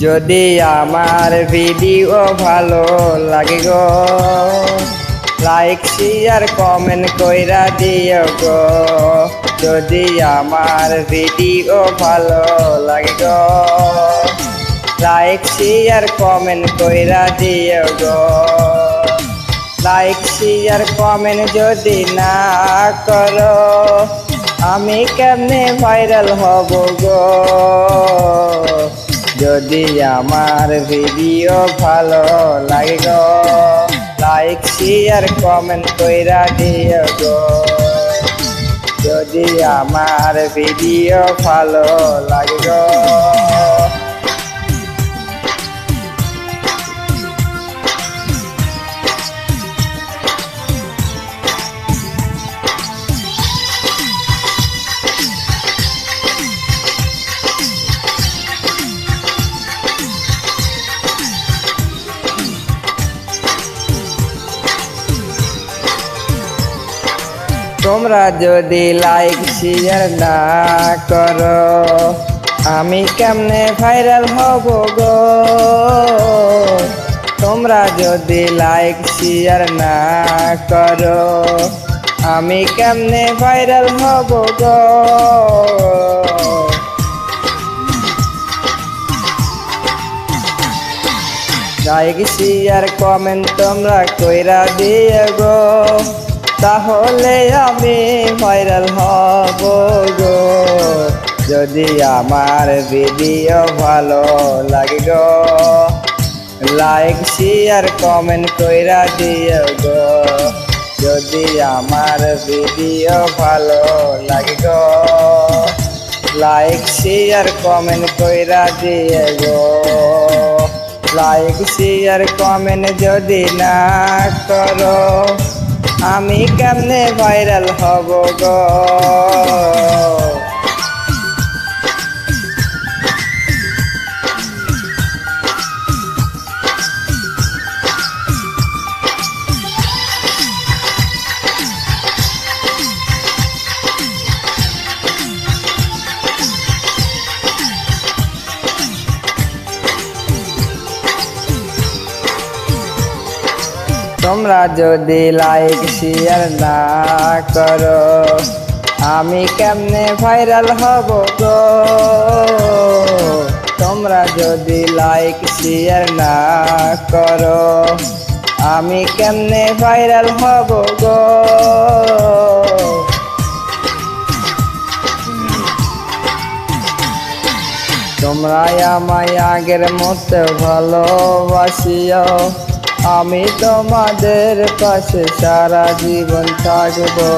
যদি আমার ভিডিও ভালো লাগে গো, লাইক শেয়ার কমেন্ট কইরা দিও গো। যদি আমার ভিডিও ভালো লাগে গো, লাইক শেয়ার কমেন্ট কইরা দিও গো। লাইক শেয়ার কমেন্ট যদি না করো, আমি কেমনে ভাইরাল হব গো। যদি আমার ভিডিও ভালো লাগে গো, লাইক শেয়ার কমেন্ট কইরা দিও গো। যদি আমার ভিডিও ভালো লাগে গো। তোমরা যদি লাইক শেয়ার না করো, আমি কেমনে ভাইরাল হব গো। তোমরা যদি লাইক শেয়ার না করো, আমি কেমনে ভাইরাল হব গো। লাইক শেয়ার কমেন্ট তোমরা কইরা দিও গো, তাহলে আমি ভাইরাল হব গো। যদি আমার ভিডিও ভালো লাগে গো, লাইক শেয়ার কমেন্ট কইরা দিও গো। যদি আমার ভিডিও ভালো লাগে গো, লাইক শেয়ার কমেন্ট কইরা দিও গো। লাইক শেয়ার কমেন্ট যদি না করো, আমি কেমনে ভাইরাল হব গো। তোমরা যদি লাইক শেয়ার না করো, আমি কেমনে ভাইরাল হব গো। তোমরা যদি লাইক শেয়ার না করো, আমি কেমনে ভাইরাল হব গো। তোমরা আমায় আগের মতো ভালোবাসিও, আমি তোমাদের পাশে সারা জীবন থাকবো।